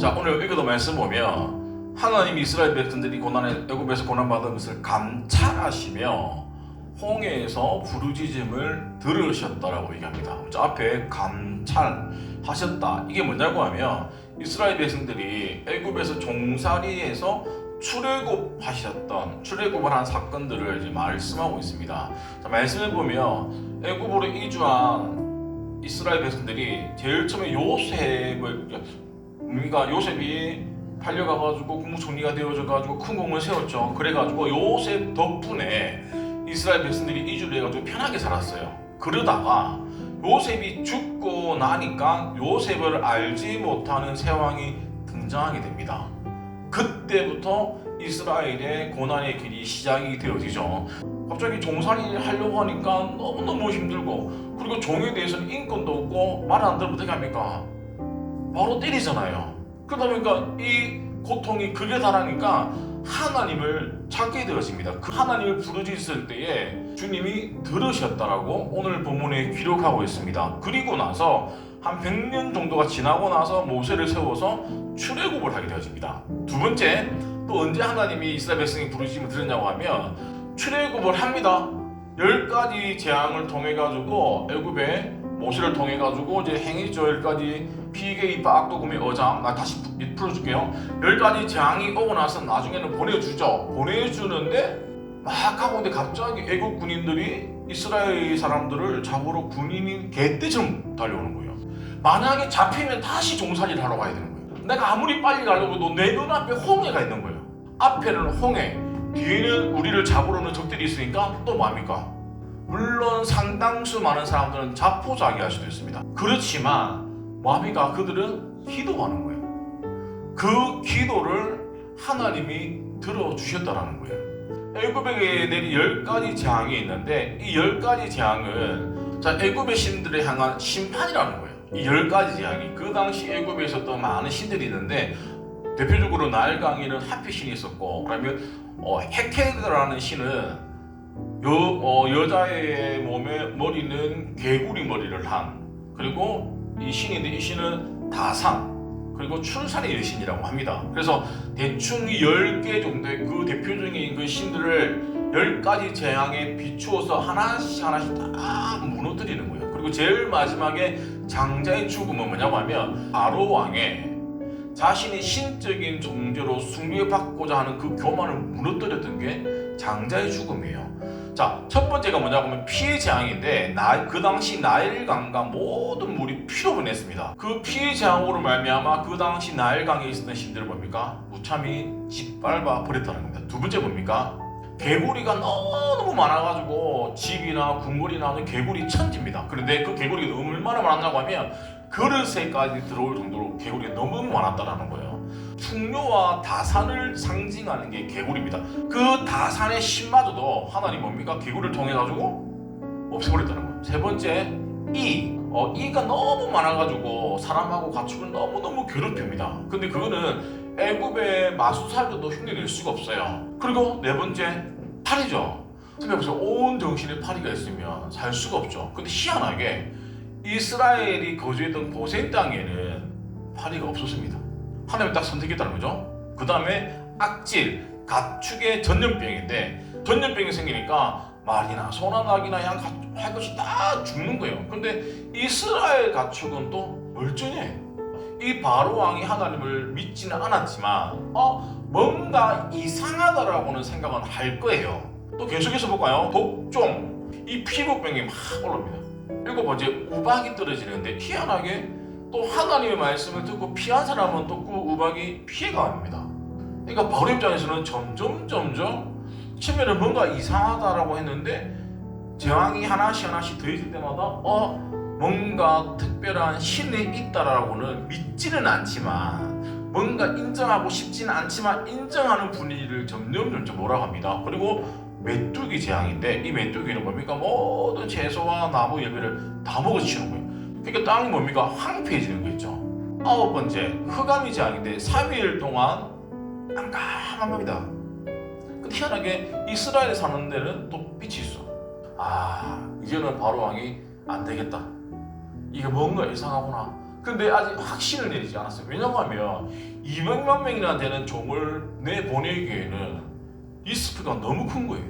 자, 오늘 읽어도 말씀 보면 하나님이 이스라엘 백성들이 애굽에서 고난받은 것을 감찰하시며 홍해에서 부르짖음을 들으셨다라고 얘기합니다. 저 앞에 감찰하셨다, 이게 뭐냐고 하면 이스라엘 백성들이 애굽에서 종살이에서 출애굽을 한 사건들을 이제 말씀하고 있습니다. 자, 말씀을 보면 애굽으로 이주한 이스라엘 백성들이 제일 처음에 요셉이 팔려가가지고 국무총리가 되어져가지고 큰 공을 세웠죠. 그래가지고 요셉 덕분에 이스라엘 백성들이 이주를 해가지고 편하게 살았어요. 그러다가 요셉이 죽고 나니까 요셉을 알지 못하는 세왕이 등장하게 됩니다. 그때부터 이스라엘의 고난의 길이 시작이 되어지죠. 갑자기 종살이 하려고 하니까 너무너무 힘들고, 그리고 종에 대해서는 인권도 없고 말 안 들으면 어떻게 합니까? 바로 때리잖아요. 그러다 보니까 이 고통이 극에 달하니까 하나님을 찾게 되어집니다. 그 하나님을 부르짖을 때에 주님이 들으셨다라고 오늘 본문에 기록하고 있습니다. 그리고 나서 한 100년 정도가 지나고 나서 모세를 세워서 출애굽을 하게 되어집니다. 두 번째, 또 언제 하나님이 이스라엘 백성이 부르짖음을 들었냐고 하면 출애굽을 합니다. 10가지 재앙을 통해 가지고 애굽에 모세를 통해 가지고 이제 행위죠. 10가지 피개, 이파, 악도금이 어장, 나 다시 풀어줄게요. 10가지 재앙이 오고 나서 나중에는 보내주죠. 보내주는데 막 하고 있는데 갑자기 애국 군인들이 이스라엘 사람들을 잡으러 군인인 개떼처럼 달려오는 거예요. 만약에 잡히면 다시 종살이를 하러 가야 되는 거예요. 내가 아무리 빨리 가려고 해도 내 눈앞에 홍해가 있는 거예요. 앞에는 홍해, 뒤에는 우리를 잡으러 오는 적들이 있으니까 또 뭡니까? 물론 상당수 많은 사람들은 자포자기할 수도 있습니다. 그렇지만 뭡니까? 그들은 기도하는 거예요. 그 기도를 하나님이 들어주셨다라는 거예요. 애굽에게 내린 10가지 재앙이 있는데 이 10가지 재앙은 애굽의 신들에 향한 심판이라는 거예요. 이 10가지 재앙이 그 당시 애굽에 있었던 많은 신들이 있는데 대표적으로 나일강에는 하피 신이 있었고, 그러면 헤케드라는 신은 여자의 몸에 머리는 개구리 머리를 한, 그리고 이 신인데 이 신은 다산, 그리고 출산의 여신이라고 합니다. 그래서 대충 10개 정도의 그 대표적인 그 신들을 10가지 재앙에 비추어서 하나씩 다 무너뜨리는 거예요. 그리고 제일 마지막에 장자의 죽음은 뭐냐고 하면 바로 왕의 자신이 신적인 존재로 숭배받고자 하는 그 교만을 무너뜨렸던 게 장자의 죽음이에요. 자, 첫 번째가 뭐냐고 하면 피해 재앙인데 그 당시 나일강과 모든 물이 피로 변했습니다. 그 피해 재앙으로 말미암아 그 당시 나일강에 있었던 신들을 뭡니까? 무참히 짓밟아 버렸다는 겁니다. 두 번째 뭡니까? 개구리가 너무 많아가지고 집이나 궁궐이 나오는 개구리 천지입니다. 그런데 그 개구리가 얼마나 많았냐고 하면 그릇에까지 들어올 정도로 개구리가 너무 많았다는 거예요. 풍요와 다산을 상징하는 게 개구리입니다. 그 다산의 신마저도 하나님 뭡니까? 개구리를 통해 가지고 없애버렸다는 거예요. 세 번째, 이가 너무 많아가지고 사람하고 가축을 너무너무 괴롭힙니다. 근데 그거는 애굽의 마수살도 흉내낼 수가 없어요. 그리고 네 번째, 파리죠. 생각해보세요. 온 정신에 파리가 있으면 살 수가 없죠. 근데 희한하게 이스라엘이 거주했던 고센 땅에는 파리가 없었습니다. 하나님이 딱 선택했다는 거죠. 그 다음에 악질, 가축의 전염병인데 전염병이 생기니까 말이나 소나 낙이나 양 할 것이 다 죽는 거예요. 근데 이스라엘 가축은 또 멀쩡해. 이 바로 왕이 하나님을 믿지는 않았지만 뭔가 이상하다라고는 생각은 할 거예요. 또 계속해서 볼까요? 독종, 이 피부병이 막 올라옵니다. 7번째, 우박이 떨어지는데 희한하게 또 하나님의 말씀을 듣고 피한 사람은 또 그 우박이 피해가 옵니다. 그러니까 바로 입장에서는 점점 처음에는 뭔가 이상하다라고 했는데 재앙이 하나씩 더해질 때마다 뭔가 특별한 신이 있다라고는 믿지는 않지만, 뭔가 인정하고 싶지는 않지만 인정하는 분위기를 점점 몰아갑니다. 그리고 메뚜기 재앙인데 이 메뚜기는 뭡니까? 모든 채소와 나무 열매를 다 먹어치우는 거예요. 그러니까 땅이 뭡니까? 황폐해지는 거 있죠. 9번째, 흑암이 재앙인데 3일 동안 깜깜한 겁니다. 근데 희한하게 이스라엘에 사는 데는 또 빛이 있어. 이제는 바로 왕이 안 되겠다. 이게 뭔가 이상하구나. 근데 아직 확신을 내리지 않았어요. 왜냐하면 200만 명이나 되는 종을 내보내기에는 리스크가 너무 큰 거예요.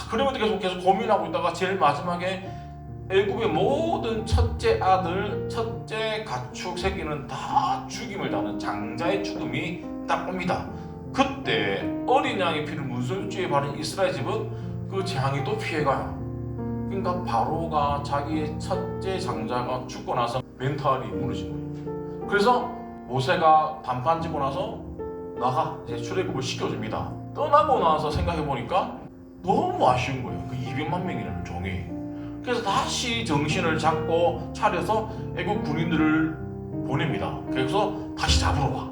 그러면서 계속 고민하고 있다가 제일 마지막에 애굽의 모든 첫째 아들, 첫째 가축 새끼는 다 죽임을 당하는 장자의 죽음이 딱 옵니다. 그때 어린 양의 피를 문설주에 바른 이스라엘 집은 그 재앙이 또 피해가요. 그러니까 바로가 자기의 첫째 장자가 죽고 나서 멘탈이 무너진 거예요. 그래서 모세가 단판 짓고 나서 나가 이제 출애굽을 시켜줍니다. 떠나고 나서 생각해 보니까 너무 아쉬운 거예요. 그 200만 명이라는 종이. 그래서 다시 정신을 잡고 차려서 애국 군인들을 보냅니다. 그래서 다시 잡으러 와.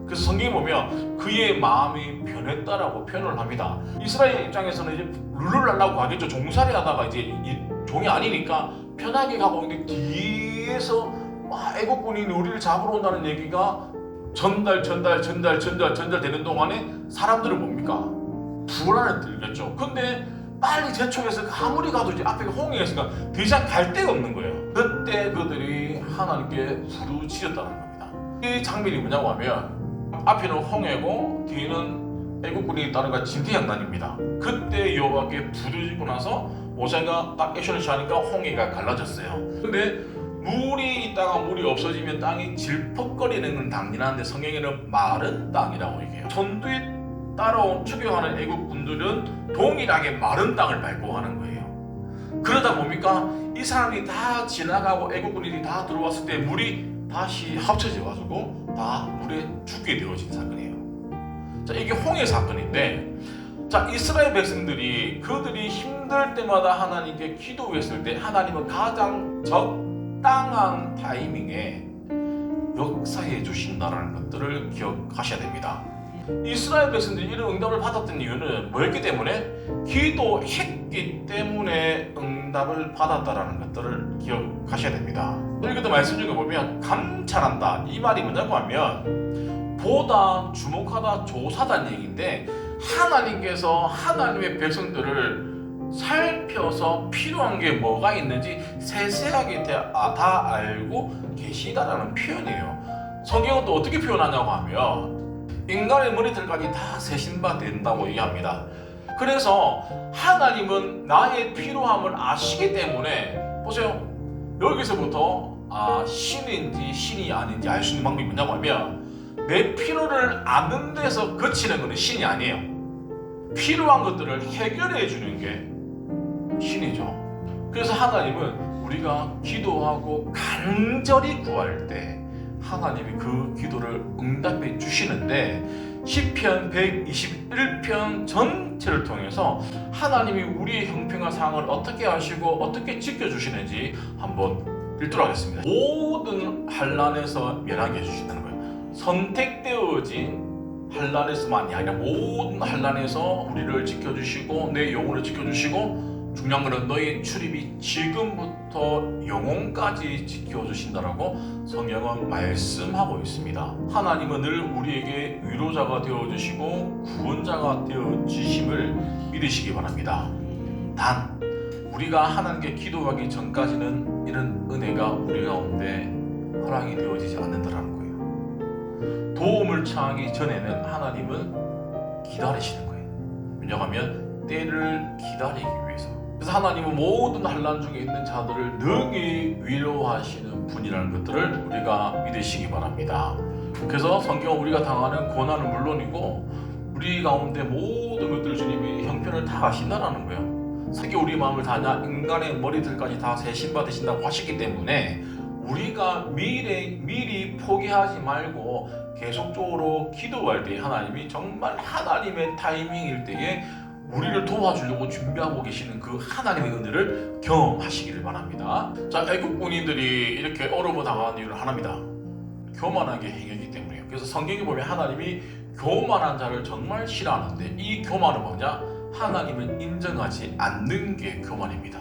그래서 성경에 보면 그의 마음이 변했다라고 표현을 합니다. 이스라엘 입장에서는 이제 룰루랄라고 가겠죠. 종살이 하다가 이제 이 종이 아니니까 편하게 가고 있는데 뒤에서 애국 군인이 우리를 잡으러 온다는 얘기가 전달되는 동안에 사람들은 뭡니까? 불안에 들겠죠. 근데 빨리 재촉해서 아무리 가도 이제 앞에 홍해가 있으니까 더 이상 갈 데가 없는 거예요. 그때 그들이 하나님께 부르짖었다는 겁니다. 이 장면이 뭐냐고 하면 앞에는 홍해고 뒤에는 애국군이 따르가 진퇴양난입니다. 그때 여호와께 부르짖고 나서 모세가 딱 액션을 취하니까 홍해가 갈라졌어요. 근데 물이 있다가 물이 없어지면 땅이 질퍽거리는 건 당연한데 성경에는 마른 땅이라고 얘기해요. 전투에 따라온 추격하는 애국군들은 동일하게 마른 땅을 밟고 가는 거예요. 그러다 보니까 이 사람이 다 지나가고 애국군들이 다 들어왔을 때 물이 다시 합쳐져 가지고 다 물에 죽게 되어진 사건이에요. 자, 이게 홍해 사건인데, 자, 이스라엘 백성들이 그들이 힘들 때마다 하나님께 기도했을 때 하나님은 가장 적당한 타이밍에 역사해 주신다는 것들을 기억하셔야 됩니다. 이스라엘 백성들이 이런 응답을 받았던 이유는 뭐였기 때문에? 기도했기 때문에 응답을 받았다는 것들을 기억하셔야 됩니다. 여기도 말씀 중에 보면 감찰한다, 이 말이 뭐냐고 하면 보다, 주목하다, 조사다는 얘기인데, 하나님께서 하나님의 백성들을 살펴서 필요한 게 뭐가 있는지 세세하게 다 알고 계시다라는 표현이에요. 성경은 또 어떻게 표현하냐고 하면 인간의 머리들까지 다 세신 바 된다고 얘기합니다. 그래서 하나님은 나의 필요함을 아시기 때문에, 보세요, 여기서부터 신인지 신이 아닌지 알 수 있는 방법이 뭐냐고 하면, 내 필요를 아는 데서 그치는 것은 신이 아니에요. 필요한 것들을 해결해 주는 게 신이죠. 그래서 하나님은 우리가 기도하고 간절히 구할 때 하나님이 그 기도를 응답해 주시는데, 시편 121편 전체를 통해서 하나님이 우리의 형편과 상황을 어떻게 하시고 어떻게 지켜주시는지 한번 읽도록 하겠습니다. 모든 환난에서 면하게 해주신다는 거예요. 선택되어진 환난에서만이 아니라 모든 환난에서 우리를 지켜주시고 내 영혼을 지켜주시고, 중요한 것은 너의 출입이 지금부터 영혼까지 지켜주신다라고 성경은 말씀하고 있습니다. 하나님은 늘 우리에게 위로자가 되어주시고 구원자가 되어주심을 믿으시기 바랍니다. 단 우리가 하나님께 기도하기 전까지는 이런 은혜가 우리 가운데 허락이 되어지지 않는다는 거예요. 도움을 청하기 전에는 하나님은 기다리시는 거예요. 왜냐하면 때를 기다리기 위해서. 그래서 하나님은 모든 환난 중에 있는 자들을 능히 위로하시는 분이라는 것들을 우리가 믿으시기 바랍니다. 그래서 성경은 우리가 당하는 고난은 물론이고 우리 가운데 모든 것들을 주님이 형편을 다 아신다는 거예요. 특히 우리 마음을 다냐 인간의 머리들까지 다 세신받으신다고 하셨기 때문에 우리가 미리 포기하지 말고 계속적으로 기도할 때 하나님이 정말 하나님의 타이밍일 때에 우리를 도와주려고 준비하고 계시는 그 하나님의 은혜를 경험하시기를 바랍니다. 자, 애국 군인들이 이렇게 어려움을 당하는 이유는 하나입니다. 교만하게 행했기 때문이에요. 그래서 성경에 보면 하나님이 교만한 자를 정말 싫어하는데, 이 교만은 뭐냐? 하나님은 인정하지 않는 게 교만입니다.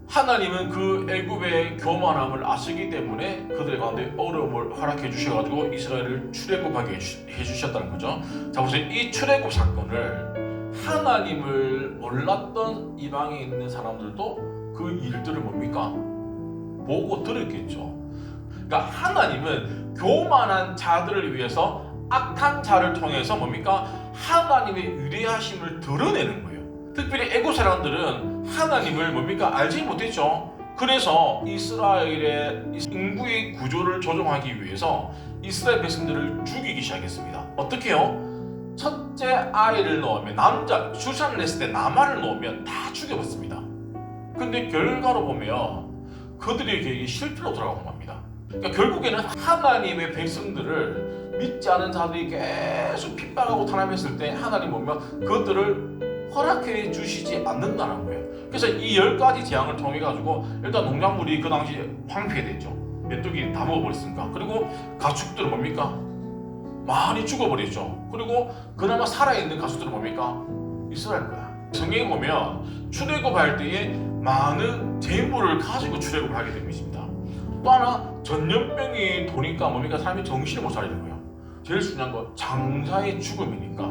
하나님은 그 애굽의 교만함을 아시기 때문에 그들 가운데 어려움을 허락해 주셔가지고 이스라엘을 출애굽하게 해주셨다는 거죠. 자, 보세요. 이 출애굽 사건을 하나님을 몰랐던 이방에 있는 사람들도 그 일들을 뭡니까? 보고 들었겠죠. 그러니까 하나님은 교만한 자들을 위해서 악한 자를 통해서 뭡니까? 하나님의 위대하심을 드러내는 거예요. 특별히 애국 사람들은 하나님을 뭡니까? 알지 못했죠. 그래서 이스라엘의 인구의 구조를 조정하기 위해서 이스라엘 백성들을 죽이기 시작했습니다. 어떻게요? 첫째 아이를 넣으면 남자, 출산을 했을 때 남아를 넣으면 다 죽여봤습니다. 근데 결과로 보면 그들의 계획이 실패로 돌아간 겁니다. 그러니까 결국에는 하나님의 백성들을 믿지 않은 자들이 계속 핍박하고 탄압했을 때 하나님 보면 그것들을 허락해 주시지 않는다는 거예요. 그래서 이 10가지 재앙을 통해 가지고 일단 농작물이 그 당시 황폐됐죠. 메뚜기 다 먹어버렸으니까. 그리고 가축들은 뭡니까? 많이 죽어버렸죠. 그리고 그나마 살아있는 가축들은 뭡니까? 이스라엘 거야. 성경에 보면 출애굽할 때에 많은 재물을 가지고 출애굽을 하게 된 것입니다. 또 하나 전염병이 도니까 뭡니까? 사람이 정신을 못 차리는 거예요. 제일 중요한 건 장사의 죽음이니까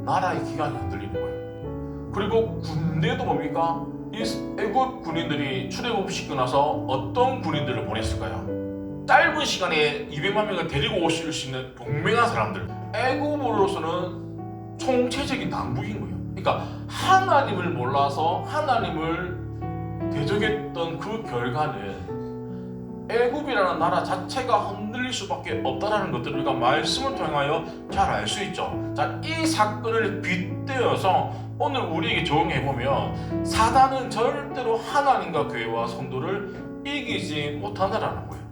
나라의 기강이 흔들리는 거예요. 그리고 군대도 뭡니까? 이 애국 군인들이 출애굽시키고 나서 어떤 군인들을 보냈을까요? 짧은 시간에 200만 명을 데리고 오실 수 있는 용맹한 사람들. 애국으로서는 총체적인 난국인 거예요. 그러니까 하나님을 몰라서 하나님을 대적했던 그 결과는 애굽이라는 나라 자체가 흔들릴 수밖에 없다는 것들을 우리가 말씀을 통하여 잘 알 수 있죠. 자, 이 사건을 빗대어서 오늘 우리에게 적용해보면 사단은 절대로 하나님과 교회와 성도를 이기지 못한다는 거예요.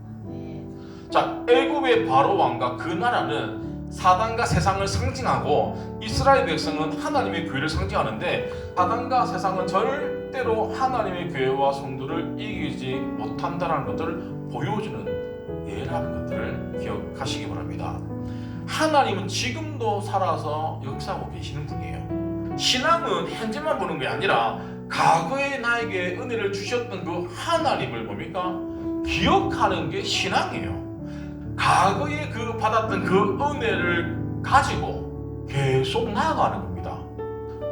자, 애굽의 바로 왕과 그 나라는 사단과 세상을 상징하고 이스라엘 백성은 하나님의 교회를 상징하는데 사단과 세상은 절대로 하나님의 교회와 성도를 이기지 못한다는 것들을 보여주는 예라는 것들을 기억하시기 바랍니다. 하나님은 지금도 살아서 역사하고 계시는 분이에요. 신앙은 현재만 보는 게 아니라 과거에 나에게 은혜를 주셨던 그 하나님을 뭡니까? 기억하는 게 신앙이에요. 과거에 그 받았던 그 은혜를 가지고 계속 나아가는 겁니다.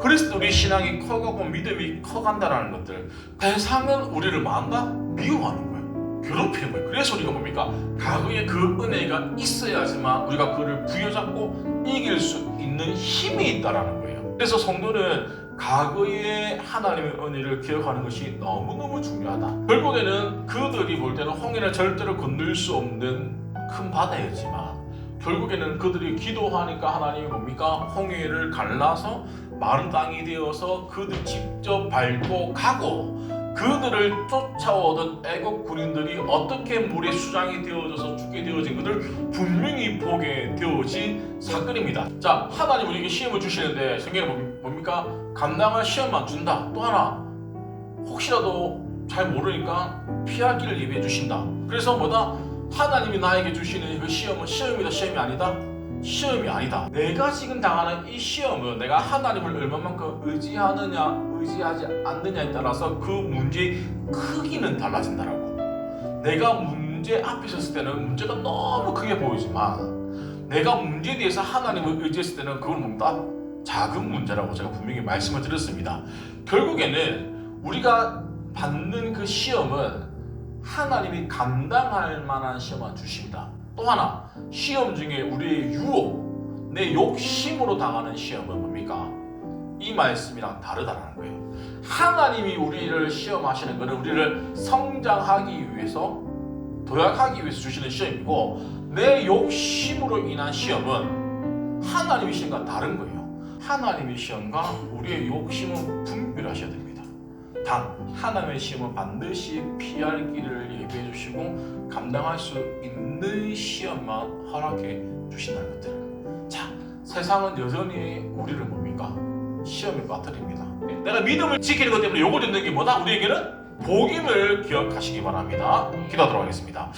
그래서 우리 신앙이 커가고 믿음이 커간다는 것들. 세상은 우리를 만다 미워하는 거예요. 괴롭히는 거예요. 그래서 우리가 뭡니까? 과거에 그 은혜가 있어야지만 우리가 그를 부여잡고 이길 수 있는 힘이 있다는 거예요. 그래서 성도는 과거의 하나님의 은혜를 기억하는 것이 너무너무 중요하다. 결국에는 그들이 볼 때는 홍해를 절대로 건널 수 없는 큰 바다였지만 결국에는 그들이 기도하니까 하나님이 뭡니까? 홍해를 갈라서 마른 땅이 되어서 그들 직접 밟고 가고 그들을 쫓아오던 애국 군인들이 어떻게 물에 수장이 되어져서 죽게 되어진 것을 분명히 보게 되어진 사건입니다. 자, 하나님 우리에게 시험을 주시는데 성경에 뭡니까? 감당할 시험만 준다. 또 하나 혹시라도 잘 모르니까 피하기를 예비해 주신다. 그래서 뭐다? 하나님이 나에게 주시는 그 시험은 시험이다, 시험이 아니다? 시험이 아니다. 내가 지금 당하는 이 시험은 내가 하나님을 얼마만큼 의지하느냐, 의지하지 않느냐에 따라서 그 문제의 크기는 달라진다라고. 내가 문제 앞에 섰을 때는 문제가 너무 크게 보이지만 내가 문제에 대해서 하나님을 의지했을 때는 그걸 뭡니까? 작은 문제라고 제가 분명히 말씀을 드렸습니다. 결국에는 우리가 받는 그 시험은 하나님이 감당할 만한 시험만 주십니다. 또 하나, 시험 중에 우리의 유혹, 내 욕심으로 당하는 시험은 뭡니까? 이 말씀이랑 다르다는 거예요. 하나님이 우리를 시험하시는 것은 우리를 성장하기 위해서, 도약하기 위해서 주시는 시험이고 내 욕심으로 인한 시험은 하나님의 시험과 다른 거예요. 하나님의 시험과 우리의 욕심은 분별하셔야 됩니다. 단 하나님의 시험은 반드시 피할 길을 예비해 주시고 감당할 수 있는 시험만 허락해 주신다는 것들. 자, 세상은 여전히 우리를 뭡니까? 시험에 빠뜨립니다. 내가 믿음을 지키는 것 때문에 욕을 듣는 게 뭐다? 우리에게는 복임을 기억하시기 바랍니다. 기도하도록 하겠습니다.